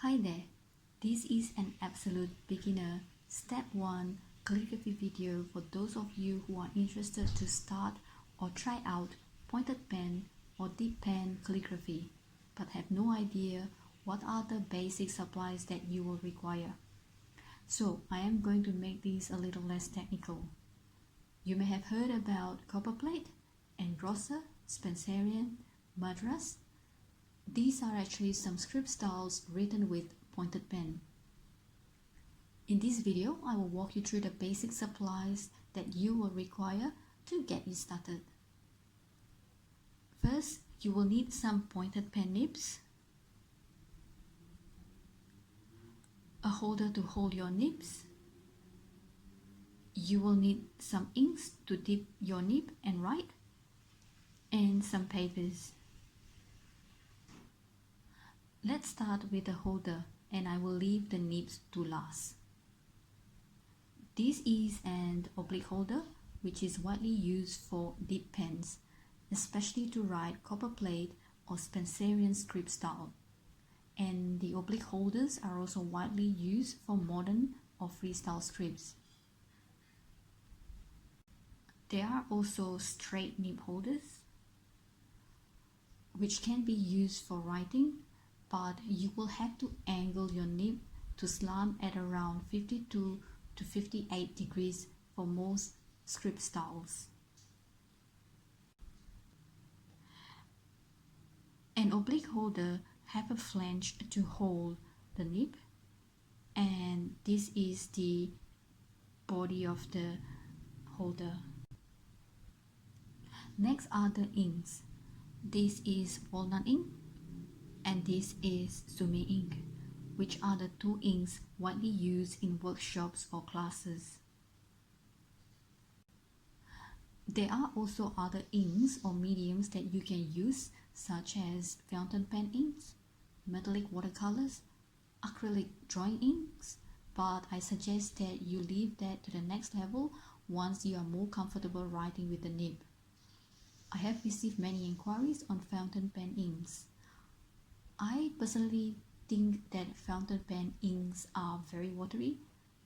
Hi there, this is an absolute beginner step 1 calligraphy video for those of you who are interested to start or try out pointed pen or dip pen calligraphy but have no idea what are the basic supplies that you will require. So I am going to make this a little less technical. You may have heard about copper plate, engrosser, Spencerian, Madras. These are actually some script styles written with pointed pen. In this video, I will walk you through the basic supplies that you will require to get you started. First, you will need some pointed pen nibs, a holder to hold your nibs. You will need some inks to dip your nib and write, and some papers. Let's start with the holder, and I will leave the nibs to last. This is an oblique holder which is widely used for dip pens, especially to write copper plate or Spencerian script style. And the oblique holders are also widely used for modern or freestyle scripts. There are also straight nib holders which can be used for writing, but you will have to angle your nib to slant at around 52 to 58 degrees for most script styles. An oblique holder have a flange to hold the nib, and this is the body of the holder. Next are the inks. This is walnut ink and this is Sumi ink, which are the two inks widely used in workshops or classes. There are also other inks or mediums that you can use, such as fountain pen inks, metallic watercolors, acrylic drawing inks, but I suggest that you leave that to the next level once you are more comfortable writing with the nib. I have received many inquiries on fountain pen inks. I personally think that fountain pen inks are very watery,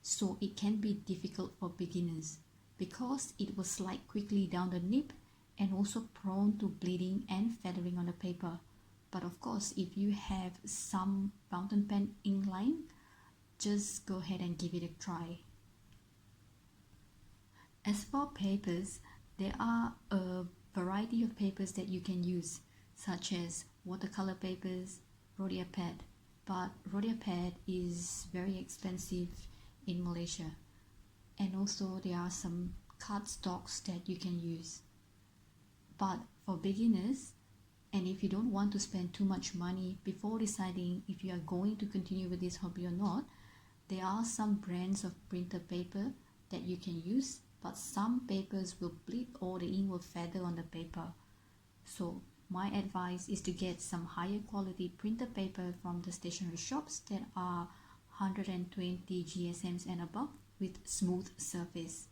so it can be difficult for beginners because it will slide quickly down the nib and also prone to bleeding and feathering on the paper. But of course, if you have some fountain pen ink line, just go ahead and give it a try. As for papers, there are a variety of papers that you can use, such as watercolor papers, rhodia pad, but rhodia pad is very expensive in Malaysia, and also there are some cardstocks that you can use. But for beginners, and if you don't want to spend too much money before deciding if you are going to continue with this hobby or not, there are some brands of printer paper that you can use, but some papers will bleed or the ink will feather on the paper. So my advice is to get some higher quality printer paper from the stationery shops that are 120 GSMs and above with smooth surface.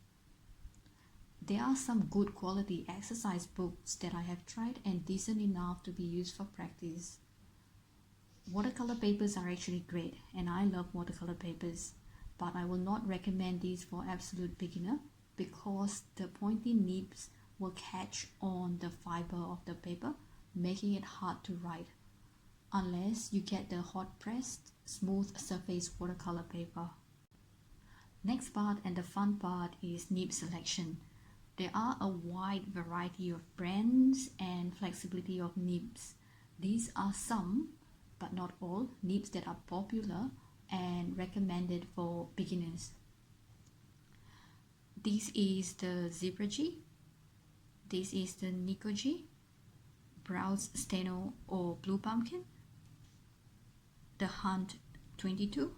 There are some good quality exercise books that I have tried and decent enough to be used for practice. Watercolor papers are actually great, and I love watercolor papers, but I will not recommend these for absolute beginner because the pointy nibs will catch on the fiber of the paper, making it hard to write, unless you get the hot pressed smooth surface watercolor paper. Next part and the fun part is nib selection. There are a wide variety of brands and flexibility of nibs. These are some, but not all, nibs that are popular and recommended for beginners. This is the Zebra G, this is the Nico G, Browse Steno or Blue Pumpkin, the Hunt 22,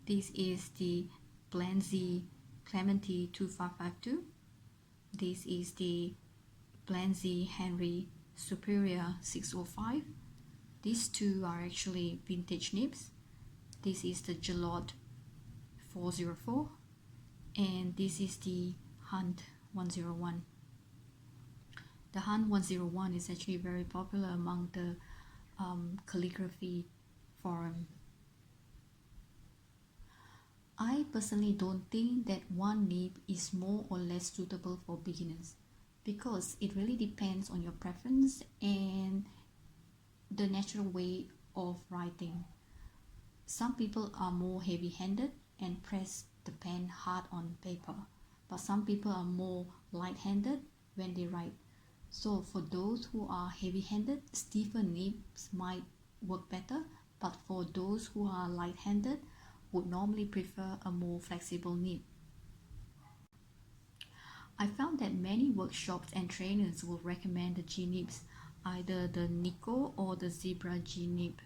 this is the Blend Z Clementi 2552, this is the Blend Z Henry Superior 605. These two are actually vintage nibs. This is the Gelot 404 and this is the Hunt 101. The Hunt 101 is actually very popular among the calligraphy forum. I personally don't think that one nib is more or less suitable for beginners, because it really depends on your preference and the natural way of writing. Some people are more heavy-handed and press the pen hard on paper, but some people are more light-handed when they write. So for those who are heavy-handed, stiffer nibs might work better, but for those who are light-handed, would normally prefer a more flexible nib. I found that many workshops and trainers will recommend the G nibs, either the Nico or the Zebra G nib.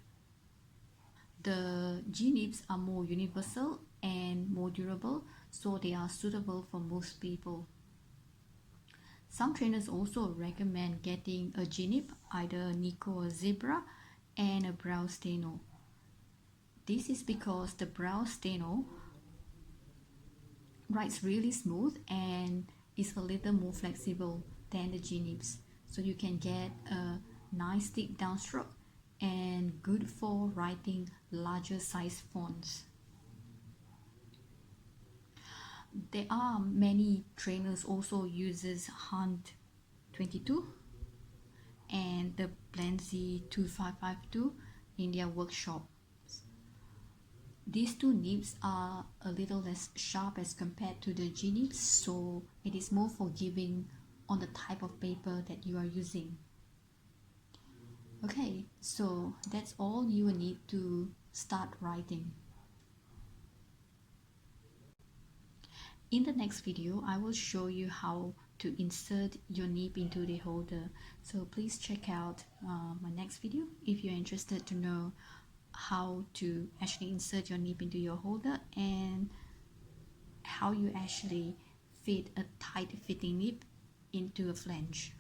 The G nibs are more universal and more durable, so they are suitable for most people. Some trainers also recommend getting a G nib, either a Nico or Zebra, and a brow steno. This is because the brow steno writes really smooth and is a little more flexible than the G nibs, so you can get a nice thick downstroke and good for writing larger size fonts. There are many trainers also uses Hunt 22 and the Blenzy 2552 in their workshops. These two nibs are a little less sharp as compared to the G nibs, so it is more forgiving on the type of paper that you are using. Okay, so that's all you will need to start writing. In the next video, I will show you how to insert your nib into the holder. So please check out my next video if you're interested to know how to actually insert your nib into your holder and how you actually fit a tight fitting nib into a flange.